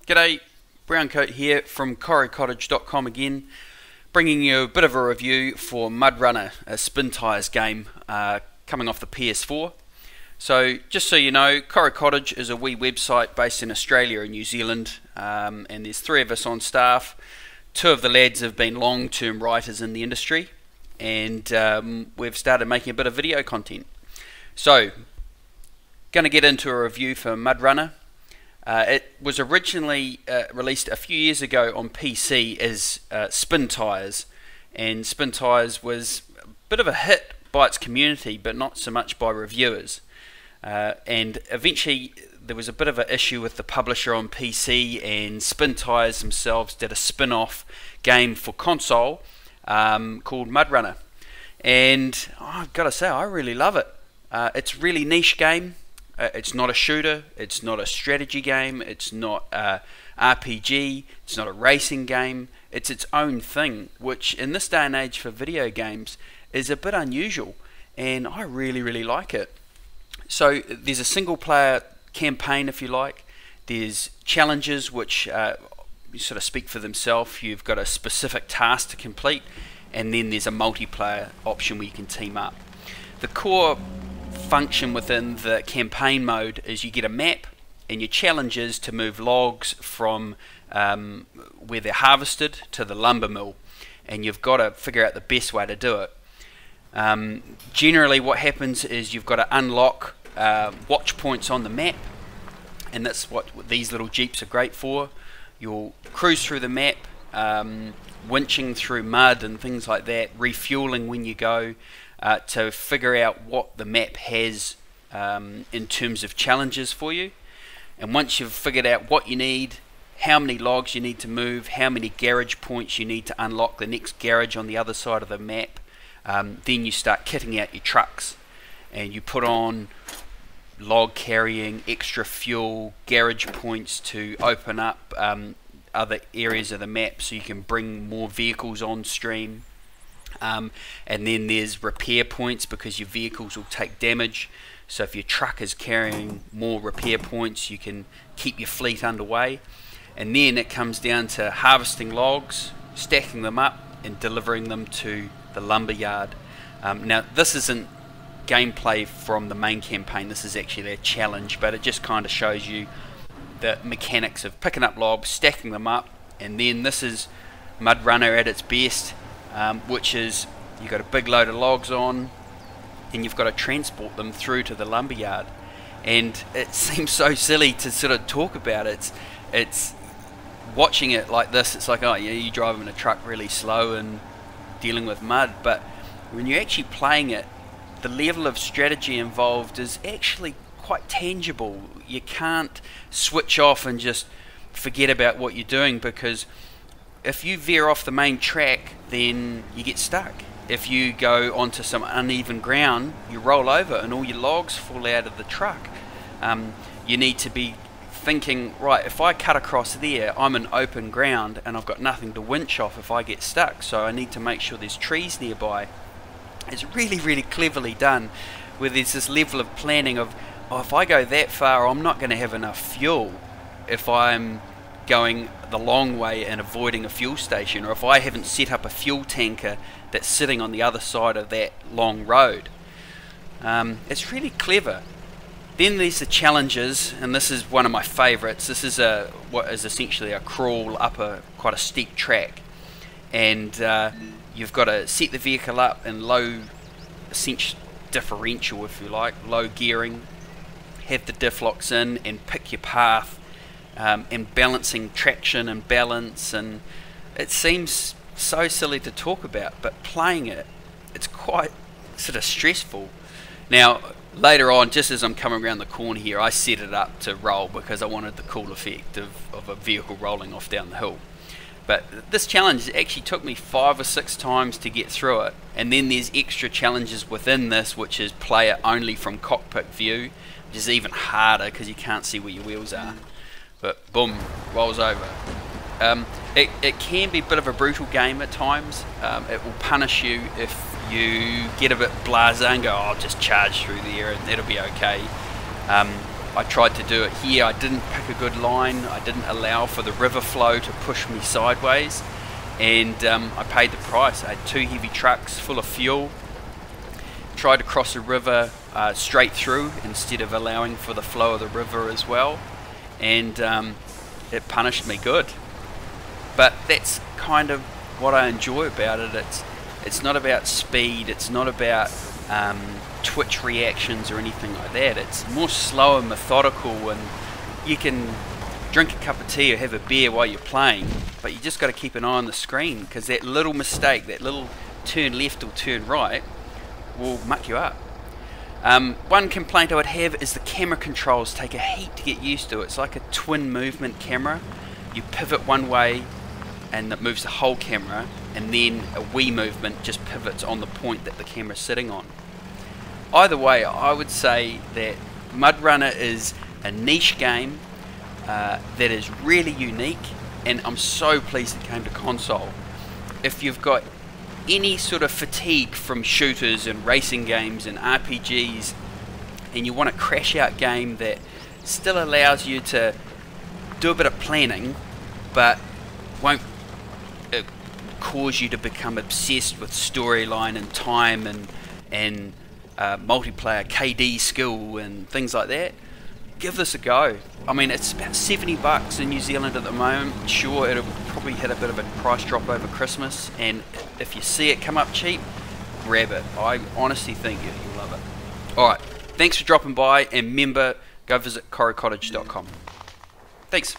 G'day, Browncoat here from Koru-Cottage.com again, bringing you a bit of a review for MudRunner, a Spintires game coming off the PS4. So, just so you know, Koru-Cottage is a wee website based in Australia and New Zealand, and there's 3 of us on staff. 2 of the lads have been long-term writers in the industry, and we've started making a bit of video content. So, going to get into a review for MudRunner. It was originally released a few years ago on PC as Spintires, and Spintires was a bit of a hit by its community, but not so much by reviewers. And eventually there was a bit of an issue with the publisher on PC, and Spintires themselves did a spin-off game for console called MudRunner. And I've got to say, I really love it. It's a really niche game. It's not a shooter, it's not a strategy game, it's not a RPG, it's not a racing game. It's its own thing, which in this day and age for video games is a bit unusual, and I really like it. So there's a single player campaign, if you like. There's challenges which sort of speak for themselves. You've got a specific task to complete, and then there's a multiplayer option where you can team up. The core function within the campaign mode is you get a map, and your challenge is to move logs from where they're harvested to the lumber mill, and you've got to figure out the best way to do it. Generally what happens is you've got to unlock watch points on the map, and that's what these little jeeps are great for. You'll cruise through the map, winching through mud and things like that, refueling when you go, to figure out what the map has in terms of challenges for you. And once you've figured out what you need, how many logs you need to move, how many garage points you need to unlock the next garage on the other side of the map, then you start kitting out your trucks, and you put on log carrying, extra fuel, garage points to open up other areas of the map so you can bring more vehicles on stream. And then there's repair points, because your vehicles will take damage. So if your truck is carrying more repair points, you can keep your fleet underway. And then it comes down to harvesting logs, stacking them up, and delivering them to the lumber yard. Now this isn't gameplay from the main campaign, this is actually a challenge, but it just kind of shows you the mechanics of picking up logs, stacking them up, and then this is MudRunner at its best. Which is, you've got a big load of logs on, and you've got to transport them through to the lumberyard. And it seems so silly to sort of talk about it. It's watching it like this, it's like, oh yeah, you're driving a truck really slow and dealing with mud, but when you're actually playing it, the level of strategy involved is actually quite tangible. You can't switch off and just forget about what you're doing, because if you veer off the main track, then you get stuck. If you go onto some uneven ground, you roll over and all your logs fall out of the truck. You need to be thinking, right, if I cut across there, I'm in open ground and I've got nothing to winch off if I get stuck, so I need to make sure there's trees nearby. It's really cleverly done, where there's this level of planning of, oh, if I go that far, I'm not going to have enough fuel if I'm going the long way and avoiding a fuel station, or if I haven't set up a fuel tanker that's sitting on the other side of that long road. It's really clever. Then there's the challenges, and this is one of my favourites. This is what is essentially a crawl up quite a steep track, and you've got to set the vehicle up in low differential, if you like, low gearing, have the diff locks in, and pick your path, and balancing traction and balance. And it seems so silly to talk about, but playing it, it's quite sort of stressful. Now later on, just as I'm coming around the corner here, I set it up to roll because I wanted the cool effect of a vehicle rolling off down the hill. But this challenge actually took me 5 or 6 times to get through it, and then there's extra challenges within this, which is player only from cockpit view, which is even harder because you can't see where your wheels are. But boom, rolls over. It can be a bit of a brutal game at times. It will punish you if you get a bit blasé and go, oh, I'll just charge through there and it'll be okay. I tried to do it here. I didn't pick a good line. I didn't allow for the river flow to push me sideways, and I paid the price. I had 2 heavy trucks full of fuel. Tried to cross a river straight through instead of allowing for the flow of the river as well, and it punished me good. But that's kind of what I enjoy about it. It's not about speed, it's not about twitch reactions or anything like that. It's more slow and methodical, and you can drink a cup of tea or have a beer while you're playing, but you just got to keep an eye on the screen, because that little mistake, that little turn left or turn right, will muck you up. One complaint I would have is the camera controls take a heat to get used to. It's like a twin movement camera. You pivot one way and it moves the whole camera, and then a Wii movement just pivots on the point that the camera's sitting on. Either way, I would say that MudRunner is a niche game that is really unique, and I'm so pleased it came to console. If you've got any sort of fatigue from shooters and racing games and RPGs, and you want a crash out game that still allows you to do a bit of planning but won't cause you to become obsessed with storyline and time and multiplayer KD skill and things like that, give this a go. I mean, it's about $70 in New Zealand at the moment. Sure, it'll probably hit a bit of a price drop over Christmas, and if you see it come up cheap, grab it. I honestly think you'll love it. Alright, thanks for dropping by, and remember, go visit Koru-Cottage.com. Thanks.